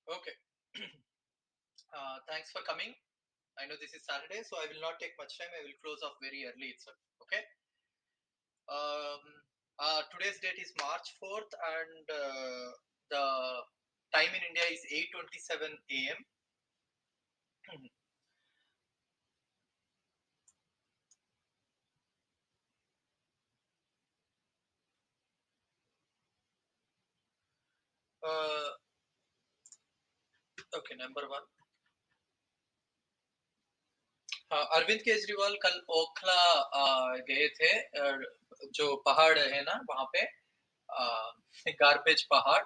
Okay. Thanks for coming. I know this is Saturday, so I will not take much time. I will close off very early itself. Okay. Um, Today's date is March 4th, and the time in India is 8:27 a.m. uh, okay, number one. Arvind Kejriwal कल ओखला गए थे। जो पहाड़ है ना वहां पे, garbage पहाड़,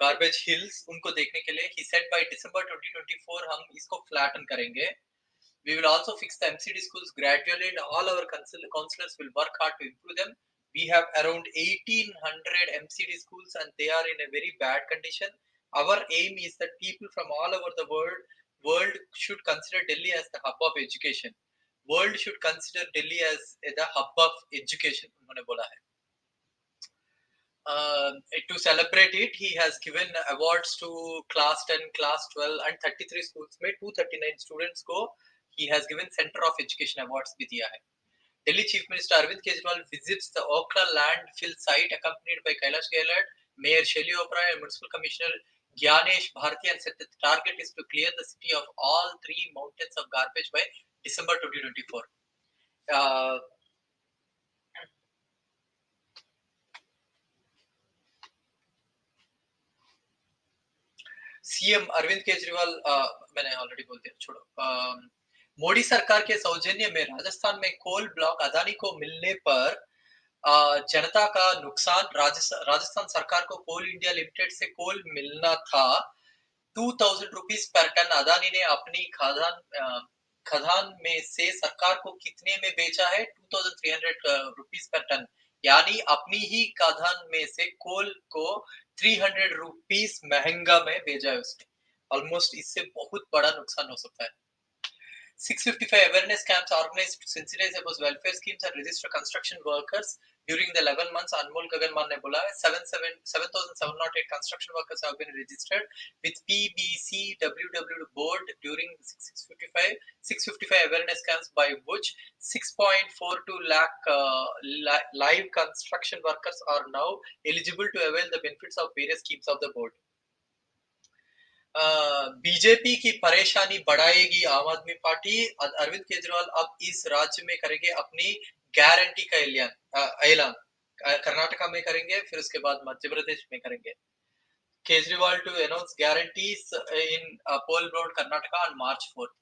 गार्बेज हिल्स, उनको देखने के लिए ही सेड बाय दिसंबर 2024 हम इसको फ्लैटन करेंगे। We will also fix the MCD schools gradually, and all our counselors will work hard to improve them. We have around 1,800 MCD schools, and they are in a very bad condition. Our aim is that people from all over the world should consider Delhi as the hub of education. World should consider Delhi as the hub of education. उन्होंने बोला है। To celebrate it, he has given awards to class 10, class 12 and 33 schools में 239 students को he has given Center of Education Awards भी दिया है। Delhi Chief Minister Arvind Kejriwal visits the Okla landfill site accompanied by Kailash Gehlot, Mayor Shelly Oberoi and Municipal Commissioner Gyanesh Bharti, and said that the target is to clear the city of all three mountains of garbage by December 2024. CM Arvind Kejriwal, मैंने already बोल दिया, छोड़ो। मोदी सरकार के सौजन्य में राजस्थान में coal block Adani को मिलने पर जनता का नुकसान। राजस्थान सरकार को कोल इंडिया लिमिटेड से कोल मिलना था। 2,000 रुपीज पर टन अदानी ने अपनी खदान में से सरकार को कितने में बेचा है? 2,300 रुपीज पर टन, यानी अपनी ही खदान में से कोल को 300 रुपीज महंगा में भेजा है उसने। ऑलमोस्ट इससे बहुत बड़ा नुकसान हो सकता है। 655 awareness camps organized to sensitize about welfare schemes and register construction workers during the 11 months. Anmol Gaganman ne bola hai 7,708 construction workers have been registered with PBCWW board during 655 awareness camps, by which 6.42 lakh live construction workers are now eligible to avail the benefits of various schemes of the board. BJP की परेशानी बढ़ाएगी आम Aadmi party. Arvind Kejriwal अब इस राज्य में करेंगे अपनी गारंटी का ऐलान। कर्नाटका में करेंगे, फिर उसके बाद मध्य प्रदेश में करेंगे। Kejriwal to announce guarantees in poll bound Karnataka on March 4th.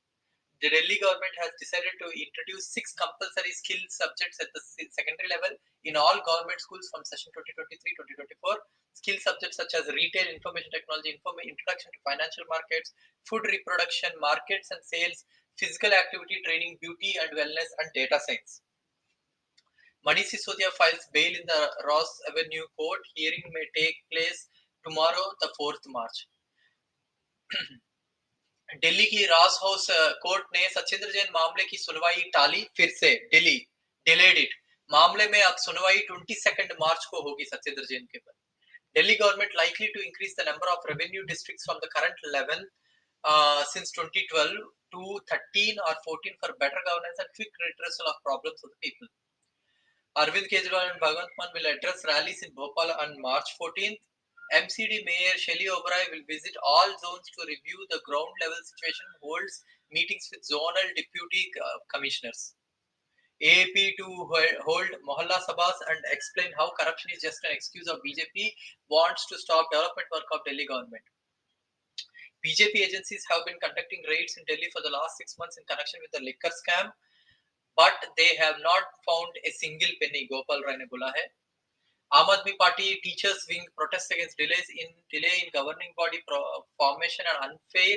The Delhi government has decided to introduce 6 compulsory skill subjects at the secondary level in all government schools from session 2023-2024. Skill subjects such as retail, information technology, introduction to financial markets, food reproduction, markets and sales, physical activity training, beauty and wellness, and data science. Manish Sisodia files bail in the Ross Avenue court. Hearing may take place tomorrow, the 4th March. Delhi की रास house court ने सचिंद्र जैन मामले की सुनवाई टाली, फिर से Delhi delayed it. मामले में अब सुनवाई 22 मार्च को होगी सचिंद्र जैन के पर। Delhi government likely to increase the number of revenue districts from the current 11 since 2012 to 13 or 14 for better governance and quick redressal of problems of the people. Arvind Kejriwal and Bhagwant Mann will address rallies in Bhopal on March 14th. MCD Mayor Shelly Oberoi will visit all zones to review the ground level situation, holds meetings with zonal deputy commissioners. AAP to hold Mohalla Sabhas and explain how corruption is just an excuse of BJP wants to stop development work of Delhi government. BJP agencies have been conducting raids in Delhi for the last 6 months in connection with the liquor scam, but they have not found a single penny. Gopal Rai ne bola hai. Aam Aadmi Party teachers wing protests against delay in governing body formation and unfair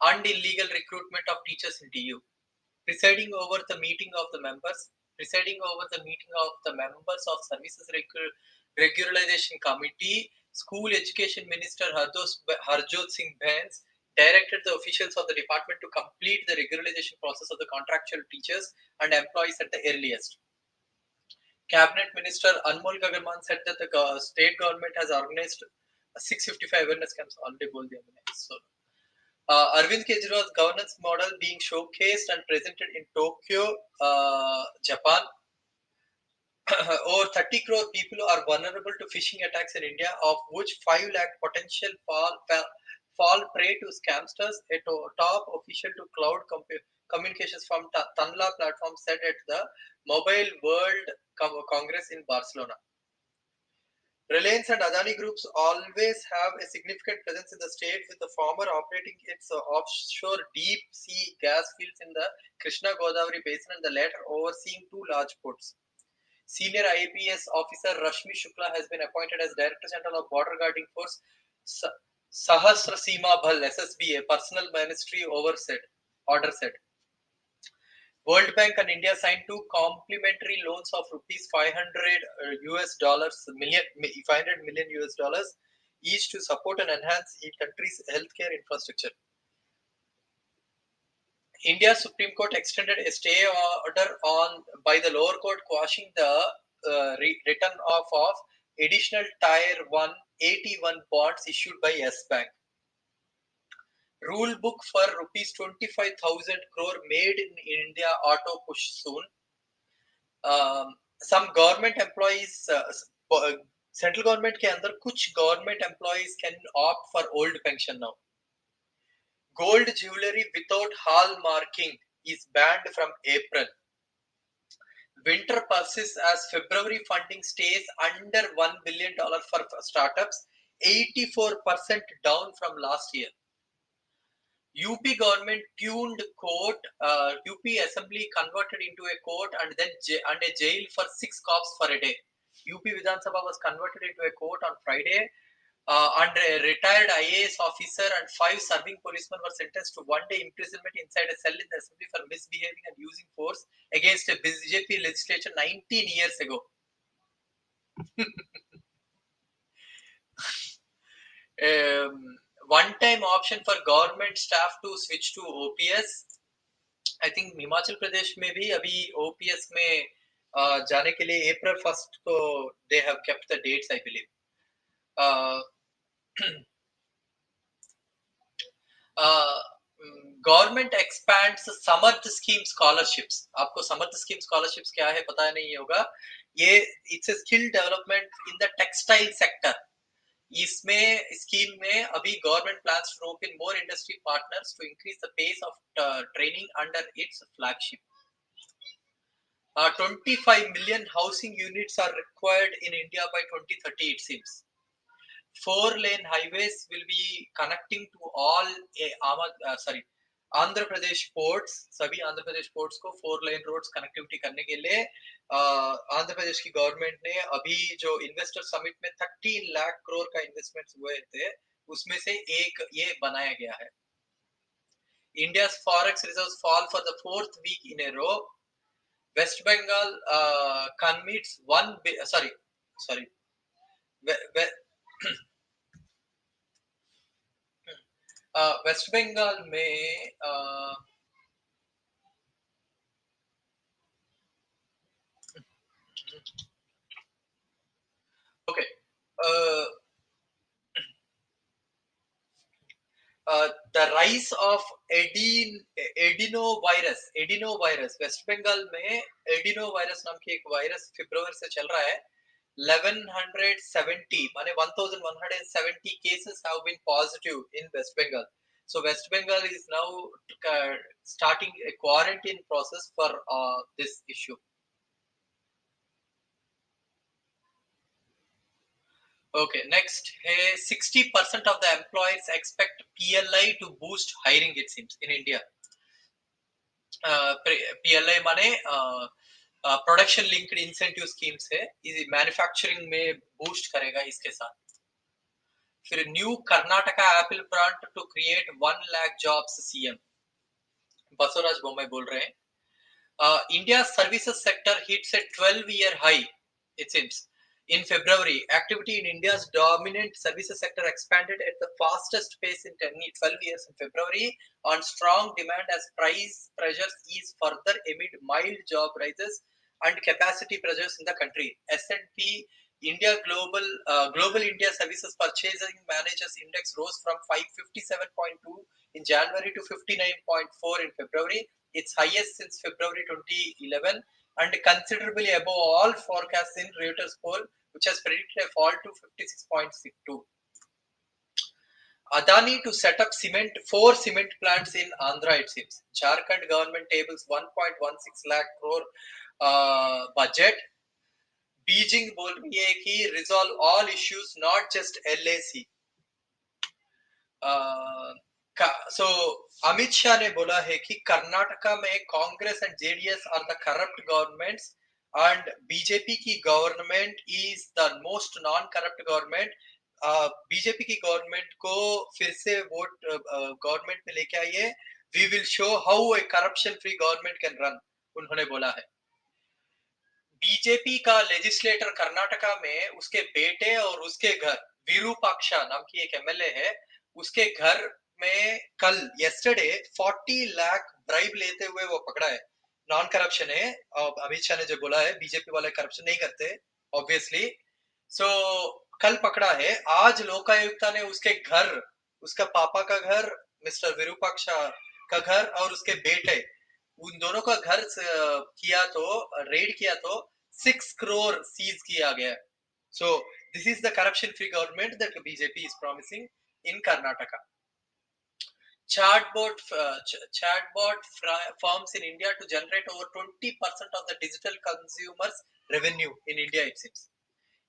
and illegal recruitment of teachers in DU. Presiding over the meeting of the members of Services Regularization Committee, School Education Minister Harjot Singh Bhans directed the officials of the department to complete the regularization process of the contractual teachers and employees at the earliest. Cabinet Minister Anmol Gaganman said that the state government has organized 655 awareness camps already बोल दिया मैंने. So Arvind Kejriwal's governance model being showcased and presented in Tokyo, Japan. Over 30 crore people are vulnerable to phishing attacks in India, of which 5 lakh potential fall prey to scamsters. A top official to cloud communications from Tanla platform said at the Mobile World Congress in Barcelona. Reliance and Adani groups always have a significant presence in the state, with the former operating its offshore deep sea gas fields in the Krishna Godavari basin and the latter overseeing two large ports. Senior IPS officer Rashmi Shukla has been appointed as Director General of Border Guarding Force Sahasra Seema Bhal SSBA, personal ministry order said. World Bank and India signed two complementary loans of rupees 500 US dollars million 500 million US dollars each to support and enhance the country's healthcare infrastructure. India's Supreme Court extended a stay order on by the lower court, quashing the return off of additional Tier 1 AT1 bonds issued by Yes Bank. Rule book for rupees 25,000 crore made in India auto push soon. Some government employees, central government के अंदर कुछ government employees can opt for old pension now. Gold jewelry without hallmarking is banned from April. Winter persists as February funding stays under $1 billion for startups, 84% down from last year. UP government tuned court, UP assembly converted into a court and then a jail for 6 cops for a day. UP Vidhan Sabha was converted into a court on Friday, and a retired IAS officer and 5 serving policemen were sentenced to 1 day imprisonment inside a cell in the assembly for misbehaving and using force against a BJP legislature 19 years ago. One-time option for government staff to switch to OPS. I think Himachal Pradesh में भी अभी OPS में जाने के लिए अप्रैल 1 को they have kept the dates I believe. Government expands Samarth scheme scholarships. आपको समर्थ स्कीम स्कॉलरशिप्स क्या है पता नहीं होगा. ये it's a skill development in the textile sector. इसमें स्कीम में अभी government plans to rope in more industry partners to increase the pace of training under its flagship. 25 million housing units are required in India by 2030, it seems. 4-lane highways will be connecting to all Andhra Pradesh ports. सभी Andhra Pradesh ports को 4-lane roads connectivity करने के लिए आंध्र प्रदेश की government ने अभी जो investor summit में 13 लाख करोड़ का इन्वेस्टमेंट हुए थे उसमें से एक ये बनाया गया है. India's forex reserves fall for the 4th week in a row. West Bengal commits West Bengal में okay the rise of adenovirus West Bengal में adenovirus नाम की एक वायरस फरवरी से चल रहा है. 1170 माने 1170 cases have been positive in West Bengal. So West Bengal is now starting a quarantine process for this issue. Okay, next, 60% of the employers expect PLI to boost hiring, it seems, in India. PLI माने production linked incentive schemes है. ये manufacturing में boost करेगा इसके साथ. फिर new Karnataka Apple plant to create 1 lakh jobs, CM Basavaraj Bommai बोल रहे हैं. India's services sector hits a 12-year high, it seems. In February, activity in India's dominant services sector expanded at the fastest pace in 12 years in February on strong demand as price pressures ease further amid mild job rises and capacity pressures in the country. S&P Global India Services Purchasing Managers Index rose from 557.2 in January to 59.4 in February, its highest since February 2011, and considerably above all forecasts in Reuters poll, which has predicted a fall to 56.62. Adani to set up four cement plants in Andhra, it seems. Jharkhand government tables 1.16 lakh crore budget. Beijing बोल रही है कि resolve all issues not just LAC. So Amit Shah ने बोला है कि कर्नाटका में Congress and JDS are the corrupt governments and BJP की government is the most non corrupt government. BJP की गवर्नमेंट को फिर से वोट गवर्नमेंट में लेके आइए. We will show how a corruption free government can run, उन्होंने बोला है. बीजेपी का लेजिस्लेटर कर्नाटका में उसके बेटे और उसके घर, विरूपाक्षा नाम की एक एमएलए है, उसके घर में कल येस्टरडे 40 लाख ब्राइब लेते हुए वो पकड़ा है. नॉन करप्शन है. अमित शाह ने जो बोला है बीजेपी वाले करप्शन नहीं करते ऑब्वियसली. सो कल पकड़ा है. आज लोकायुक्ता ने उसके घर, उसका पापा का घर, मिस्टर विरूपाक्षा का घर और उसके बेटे, उन दोनों का घर किया तो रेड किया तो 6 crore सीज किया गया. So this is the corruption free government that BJP is promising in Karnataka. Chatbot firms in India to generate over 20% of the digital consumers revenue in India, it seems.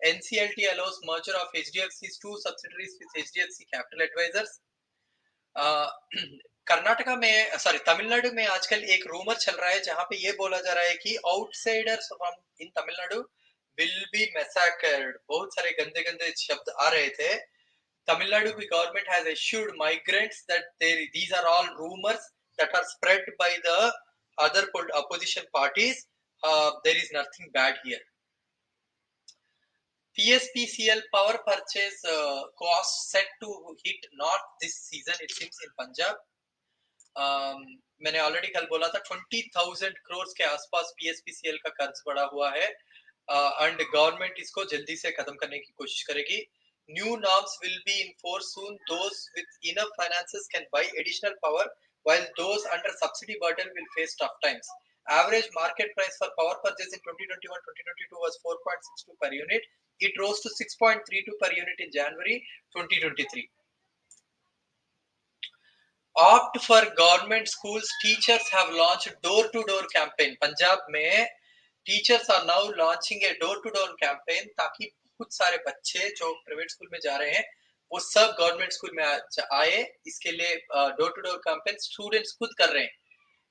NCLT allows merger of HDFC's two subsidiaries with HDFC Capital Advisors. Karnataka में तमिलनाडु में आजकल एक rumour चल रहा है जहां पे ये बोला जा रहा है कि outsiders from in Tamil Nadu will be massacred. बहुत सारे गंदे गंदे शब्द आ रहे थे. तमिलनाडु की government has assured migrants that these are all rumours that are spread by the other opposition parties. There is nothing bad here. PSPCL power purchase cost set to hit not this season, it seems, in Punjab. मैंने already कल बोला था 20,000 crores के आसपास PSPCL का कर्ज बढ़ा हुआ है एंड गवर्नमेंट इसको जल्दी से खत्म करने की कोशिश करेगी. New norms will be in force soon. Those with enough finances can buy additional power while those under subsidy burden will face tough times. Average market price for power purchase in 2021-2022 was 4.62 per unit. It rose to 6.32 per unit in January 2023. Opt for government schools, teachers have launched door-to-door campaign. Punjab में teachers are now launching a door-to-door campaign ताकि बहुत सारे बच्चे जो private school में जा रहे हैं वो सब गवर्नमेंट स्कूल में आए. इसके लिए door to door campaign students खुद कर रहे हैं.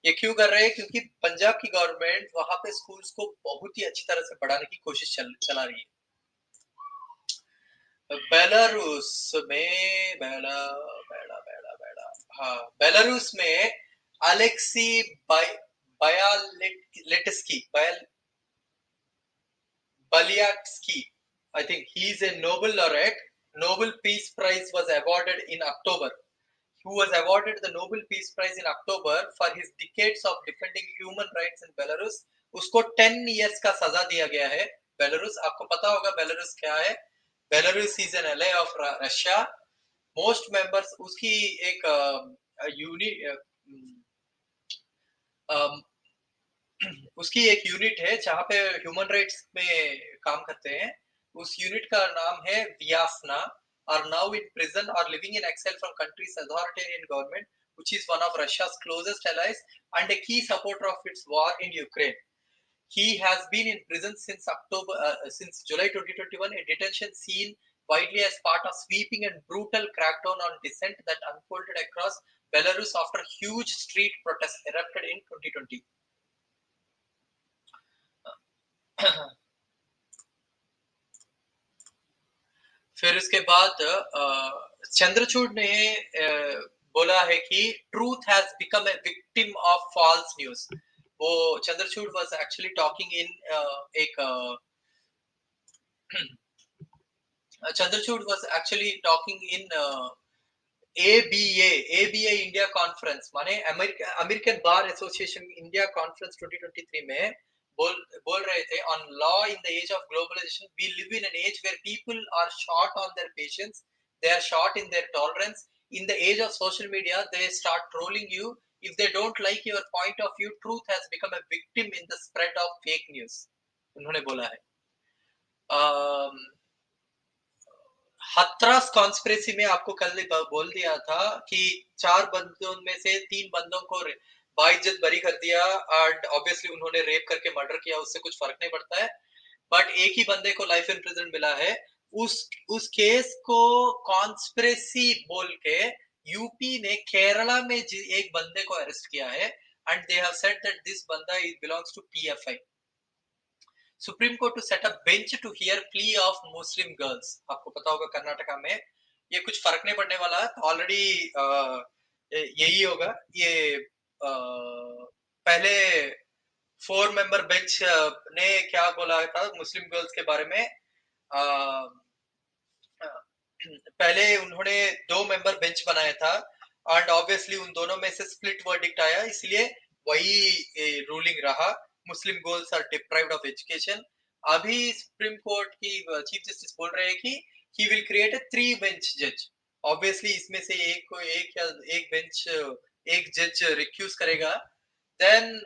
ये क्यों कर रहे हैं? क्योंकि पंजाब की गवर्नमेंट वहां पे स्कूल्स को बहुत ही अच्छी तरह से बढ़ाने की कोशिश चला रही है. बेलारूस में बेलारूस में Alexei Balyatsky, I think he is a Nobel laureate. Nobel Peace Prize was awarded in October. Who was awarded the Nobel Peace Prize in October for his decades of defending human rights in Belarus. उसको 10 years का सजा दिया गया है. Belarus, आपको पता होगा Belarus क्या है. Belarus is an ally of Russia. Most members उसकी एक उसकी एक यूनिट है जहां पे ह्यूमन राइट्स में काम करते हैं. उस यूनिट का नाम है वियासना. are now in prison or living in exile from country's authoritarian government, which is one of Russia's closest allies and a key supporter of its war in Ukraine. He has been in prison since July 2021, a detention seen widely as part of sweeping and brutal crackdown on dissent that unfolded across Belarus after huge street protests erupted in 2020. फिर उसके बाद चंद्रचूड़ ने बोला है कि truth has become a victim of false news. वो Chandrachud was actually talking in Chandrachud was actually talking in ABA India conference, माने American bar association India conference 2023 में बोल बोल रहे थे on law in the age of globalization. We live in an age where people are short on their patience, they are short in their tolerance. In the age of social media, they start trolling you. If they don't like your point of view, truth has become a victim in the spread of fake news. उन्होंने बोला है। um, हथरास conspiracy में आपको कल बोल दिया था कि 4 बंदों में से 3 बंदों को बाइज्जत बरी कर दिया, एंड ऑब्वियसली उन्होंने रेप करके मर्डर किया, उससे कुछ फर्क नहीं पड़ता है, बट एक ही बंदे को लाइफ इन प्रिजन मिला है। उस केस को कॉन्स्पिरेसी बोल के यूपी ने केरला में एक बंदे को अरेस्ट किया है, and they have said that this बंदा belongs to PFI. Supreme court to set up bench to hear plea of Muslim girls. आपको पता होगा कर्नाटका में ये कुछ फर्क नहीं पड़ने वाला, ऑलरेडी यही होगा ये। पहले 4 मेंबर बेंच ने क्या बोला था मुस्लिम गर्ल्स के बारे में? पहले उन्होंने 2 मेंबर बेंच बनाया था, एंड ऑब्वियसली उन दोनों में से स्प्लिट वर्डिक्ट आया, इसलिए वही रूलिंग रहा। Muslim girls are deprived of education. अभी सुप्रीम कोर्ट की चीफ जस्टिस बोल रहे हैं कि he will create a 3 bench जज। ऑब्वियसली इसमें से एक बेंच एक जज रिक्यूज करेगा, देन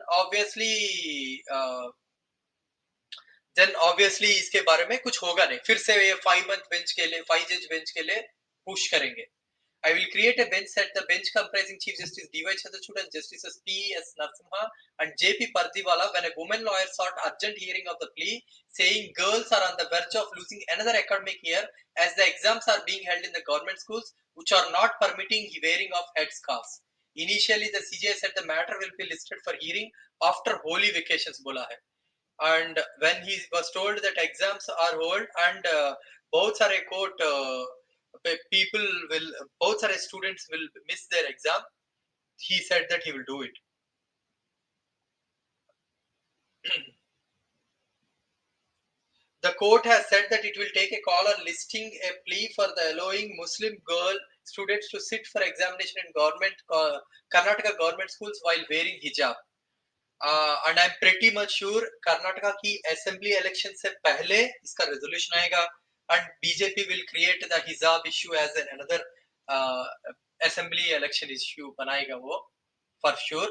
ऑब्वियसली इसके बारे में कुछ होगा नहीं, फिर से ये 5 मंथ बेंच के लिए 5 जज बेंच के लिए पुश करेंगे। I will create a bench set the bench comprising Chief Justice D.Y. Chandrachud and Justices P.S. Narasimha and J.P. Pardiwala when a woman lawyer sought urgent hearing of the plea, saying girls are on the verge of losing another academic year as the exams are being held in the government schools, which are not permitting wearing of headscarves. Initially, the CJI said the matter will be listed for hearing after holy vacations, bola hai. And when he was told that exams are hold and both are a quote people will both are students will miss their exam, he said that he will do it. The court has said that it will take a call on listing a plea for the allowing Muslim girl students to sit for examination in Karnataka government schools while wearing hijab. And I'm pretty much sure Karnataka की assembly election से पहले इसका resolution आएगा, and BJP will create the hijab issue as another assembly election issue बनाएगा वो for sure.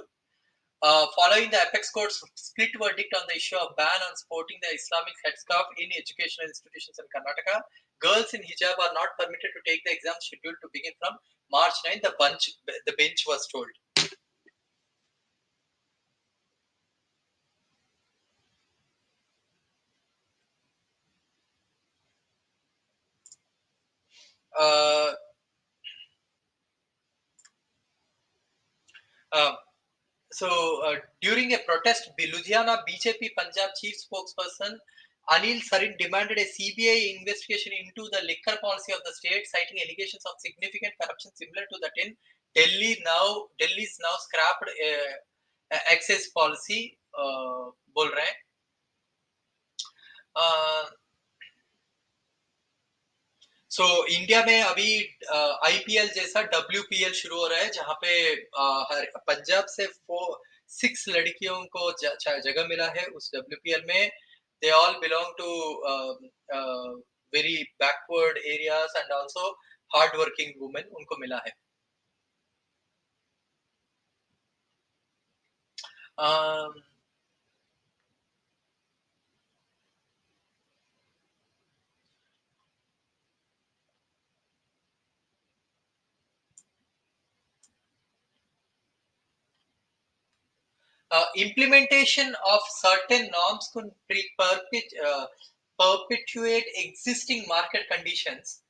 Following the apex court's split verdict on the issue of ban on sporting the Islamic headscarf in educational institutions in Karnataka, girls in hijab are not permitted to take the exam scheduled to begin from March 9. The bench was told. Uh, uh, during a protest, Ludhiana BJP Punjab chief spokesperson Anil Sarin demanded a CBI investigation into the liquor policy of the state, citing allegations of significant corruption similar to that in Delhi. Delhi's now scrapped excise policy. बोल रहे हैं so India में अभी IPL जैसा WPL शुरू हो रहा है, जहां पे पंजाब से 6 लड़कियों को जगह मिला है उस डब्ल्यूपीएल में। They all belong to very backward areas and also hard working women, उनको मिला है। Implementation of certain norms could perpetuate existing market conditions.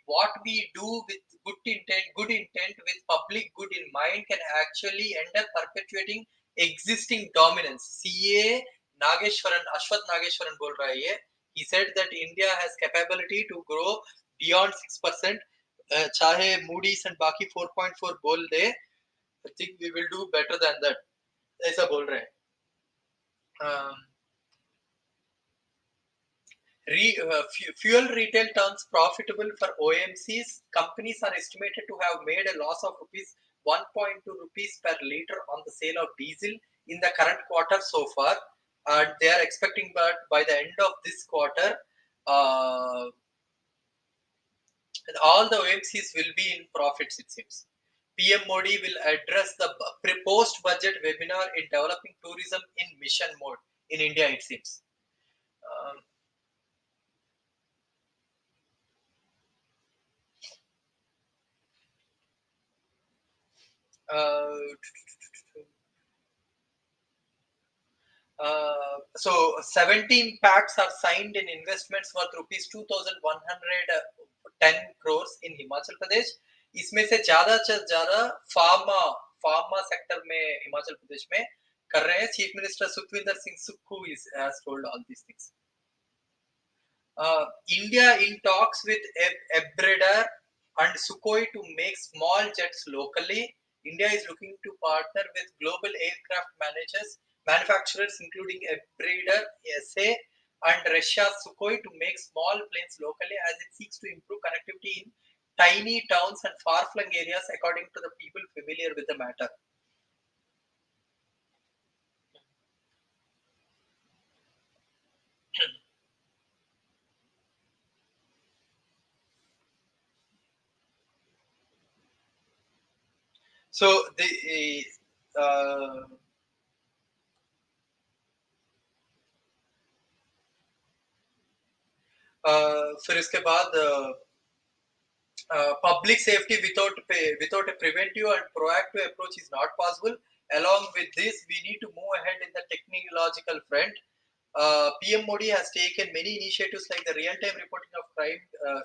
What we do with good intent with public good in mind can actually end up perpetuating existing dominance. CA Ashwath Nageshwaran बोल रहा है ये. He said that India has capability to grow beyond 6%. चाहे Moody's and बाकी 4.4 बोल दे, I think we will do better than that. ऐसा बोल रहे हैं। Fuel retail turns profitable for OMCs. Companies are estimated to have made a loss of rupees 1.2 rupees per liter on the sale of diesel in the current quarter so far. and they are expecting that by the end of this quarter, uh, all the OMCs will be in profits, it seems. PM Modi will address the post budget webinar in developing tourism in mission mode in India, it seems. Um, uh, so 17 pacts are signed in investments worth rupees 2110 crores in Himachal Pradesh. इसमें से ज्यादा से ज्यादा pharma pharma sector में हिमाचल प्रदेश में कर रहे हैं. Chief minister Sukhvinder Singh Sukhu is has told all these things. India in talks with Embraer and Sukhoi to make small jets locally. India is looking to partner with global aircraft manufacturers including Embraer, SA, and Russia's Sukhoi to make small planes locally as it seeks to improve connectivity in tiny towns and far-flung areas, according to the people familiar with the matter. So the uh, फिर इसके बाद public safety without a preventive and proactive approach is not possible. Along with this, we need to move ahead in the technological front. PM Modi has taken many initiatives like the real-time reporting of crime,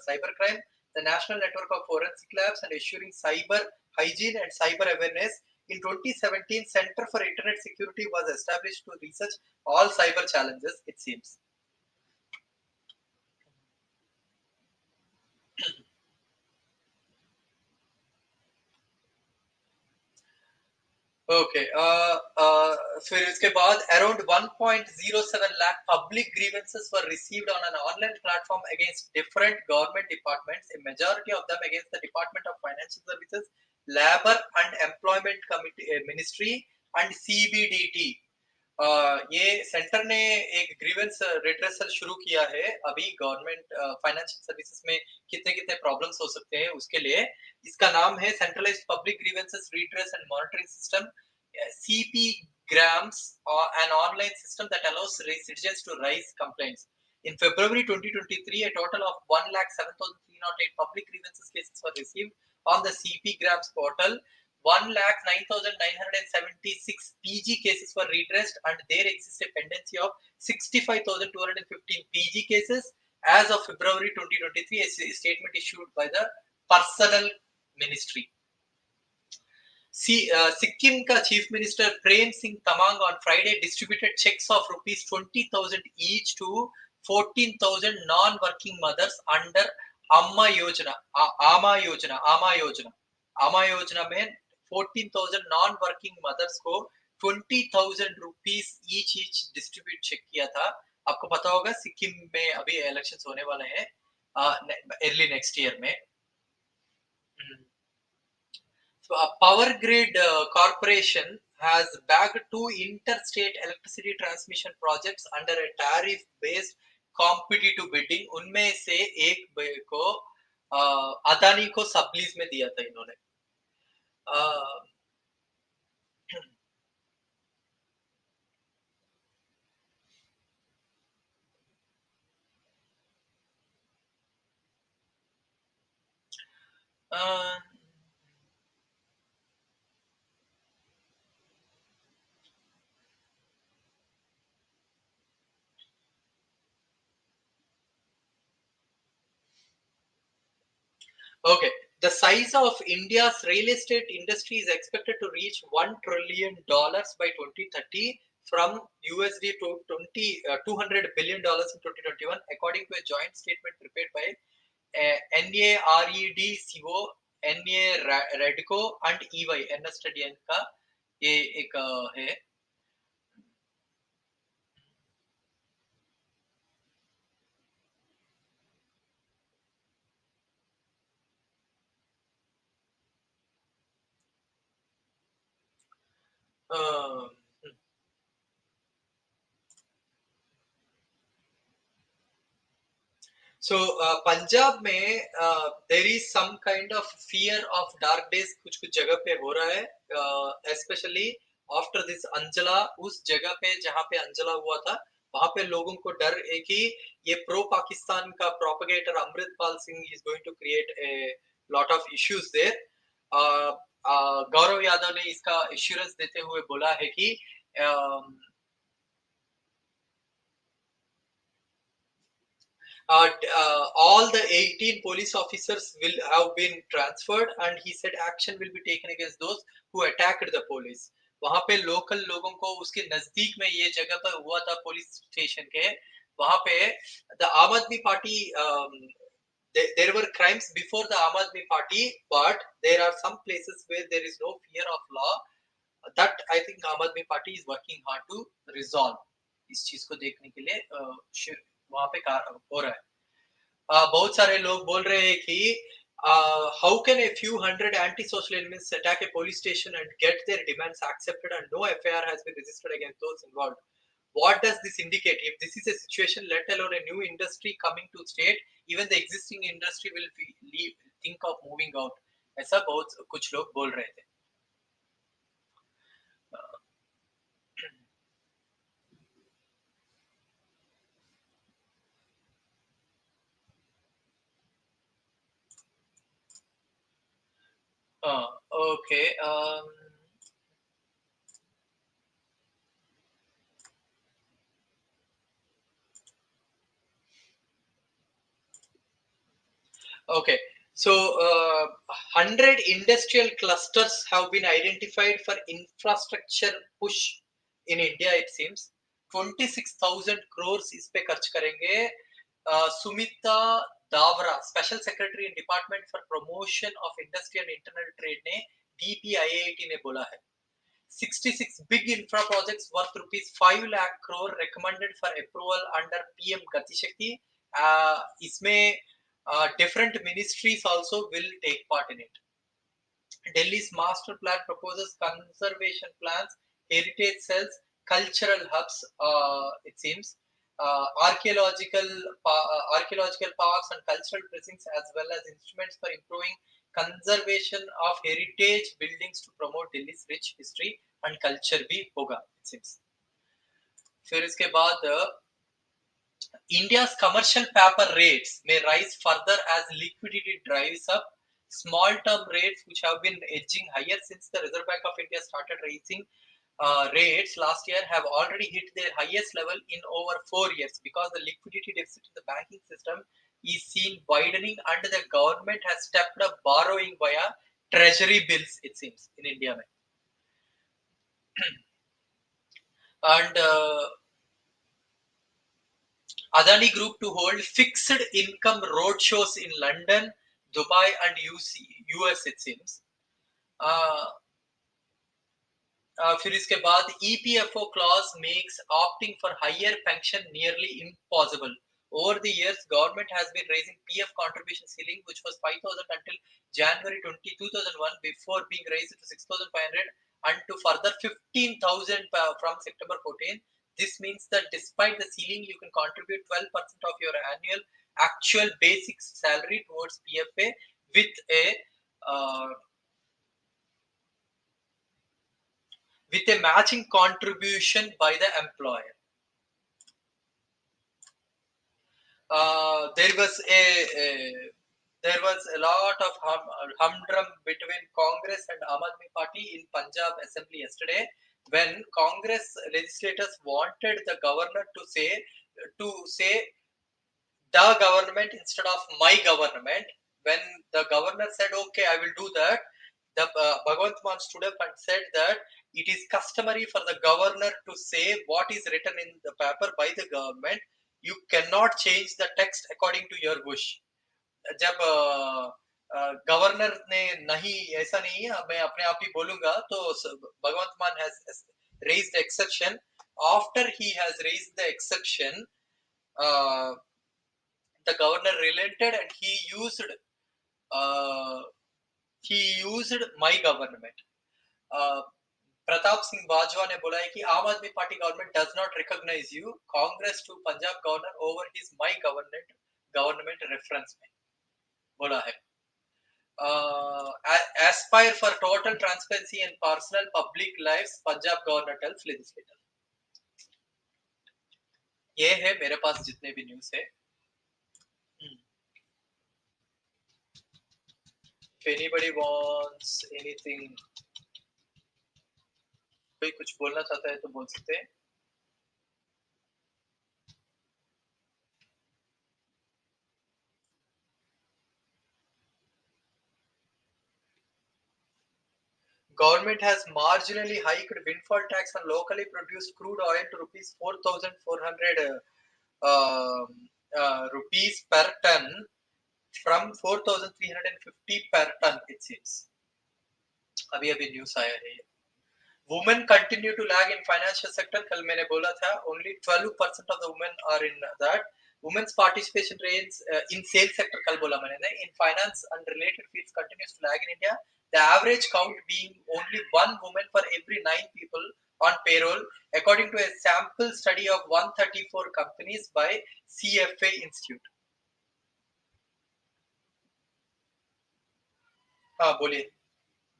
cybercrime, the national network of forensic labs, and assuring cyber hygiene and cyber awareness. In 2017, Center for Internet Security was established to research all cyber challenges, it seems. Okay फिर इसके बाद around 1.07 lakh public grievances were received on an online platform against different government departments, a majority of them against the Department of Financial Services, Labor and Employment Committee, Ministry and CBDT. ये centre ने एक grievance redressal शुरू किया है अभी government financial services में कितने कितने प्रॉब्लम्स हो सकते हैं उसके लिए. इसका नाम है centralised public grievances redress and monitoring system, CP grams, or an online system that allows citizens to raise complaints. In February 2023, a total of 1,07,308 public grievances cases were received on the CP grams portal. 1,09,976 PG cases were redressed, and there exists a pendency of 65,215 PG cases. As of February 2023, a statement issued by the Personnel Ministry. Sikkim ka Chief Minister Prem Singh Tamang on Friday distributed checks of rupees 20,000 each to 14,000 non-working mothers under Amma Yojana. Amma Yojana में 14,000 non-working mothers को 20,000 rupees each distribute check किया था. आपको पता होगा सिक्किम में अभी elections होने वाले हैं अर्ली नेक्स्ट ईयर में. So, a Power Grid Corporation has bagged two interstate electricity transmission projects under a tariff-based competitive bidding. उनमें से एक को अदानी को सबलीज में दिया था इन्होंने. uh, uh, Okay, the size of India's real estate industry is expected to reach $1 trillion by 2030 from USD to 200 billion dollars in 2021, according to a joint statement prepared by NAREDCO, NAREDCO and EY Study का ये एक है. So Punjab में there is some kind of fear of dark days कुछ कुछ जगह पे हो रहा है, especially after this अंजला, उस जगह पे जहाँ पे अंजला हुआ था वहां पे लोगों को डर है कि ये प्रो पाकिस्तान का प्रोपगेटर Amritpal Singh is going to create a lot of issues there. Gaurav Yadav ने इसका एश्योरेंस देते हुए बोला है कि all the 18 police officers will have been transferred, and he said action will be taken against those who attacked the police. वहां पे local लोगों को उसके नजदीक में ये जगह पर हुआ था पुलिस स्टेशन के वहां पे द आम Aadmi party there were crimes before the Aam Aadmi Party, but there are some places where there is no fear of law that I think Aam Aadmi Party is working hard to resolve. इस चीज को देखने के लिए वहां पे हो रहा है. बहुत सारे लोग बोल रहे हैं कि how can a few hundred anti-social elements attack a police station and get their demands accepted and no FIR has been registered against those involved? What does this indicate? If this is a situation, let alone a new industry coming to state, even the existing industry will think of moving out. ऐसा बहुत कुछ लोग बोल रहे थे. Okay. Okay, so 100 industrial clusters have been identified for infrastructure push in India. It seems 26,000 crores इस पे खर्च करेंगे. Sumita Dawra, special secretary in department for promotion of industry and internal trade ने DPIIT ने बोला है 66 big infra projects worth rupees 5 lakh crore recommended for approval under PM Gati Shakti. इसमें different ministries also will take part in it. Delhi's master plan proposes conservation plans, heritage cells, cultural hubs. It seems archaeological parks and cultural precincts, as well as instruments for improving conservation of heritage buildings to promote Delhi's rich history and culture भी होगा. It seems. फिर इसके बाद India's commercial paper rates may rise further as liquidity drives up. Small term rates, which have been edging higher since the Reserve Bank of India started raising rates last year, have already hit their highest level in over 4 years because the liquidity deficit in the banking system is seen widening and the government has stepped up borrowing via treasury bills, it seems, in India. And Adani Group to hold fixed income roadshows in London, Dubai, and US, it seems. Uh, फिर इसके बाद EPFO clause makes opting for higher pension nearly impossible. Over the years, government has been raising PF contribution ceiling, which was 5,000 until January 2001, before being raised to 6,500 and to further 15,000 from September 14. This means that despite the ceiling, you can contribute 12% of your annual actual basic salary towards PFA uh, with a matching contribution by the employer. There was there was a lot of humdrum between Congress and Aam Aadmi Party in Punjab Assembly yesterday when Congress legislators wanted the governor to say the government instead of my government. When the governor said, okay, I will do that, the Bhagwant Mann stood up and said that it is customary for the governor to say what is written in the paper by the government. You cannot change the text according to your wish. जब governor ने नहीं ऐसा नहीं है मैं अपने आप ही बोलूंगा तो भगवंत मान has raised exception. After he has raised the exception, uh, the governor relented and uh, he used my government. uh, Pratap Singh Bajwa ने बोला है कि Aam Aadmi party government does not recognise you Congress to Punjab governor over his my government reference में बोला है। Aspire for total transparency in personal public lifes, Punjab governor tells legislator. ये है मेरे पास जितने भी न्यूज़ है। If anybody wants anything, कोई कुछ बोलना चाहता है तो बोल सकते हैं। Government has marginally hiked windfall tax on locally produced crude oil to rupees 4,400 rupees per ton from 4,350 per ton, it seems। अभी अभी न्यूज़ आया है। Women continue to lag in financial sector, कल मैंने बोला था only 12% of the women are in that। Women's participation rates in sales sector, कल बोला मैंने, in finance and related fields continues to lag in India, the average count being only one woman for every 9 people on payroll, according to a sample study of 134 companies by CFA Institute। हाँ बोलिए,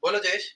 बोलो जयेश।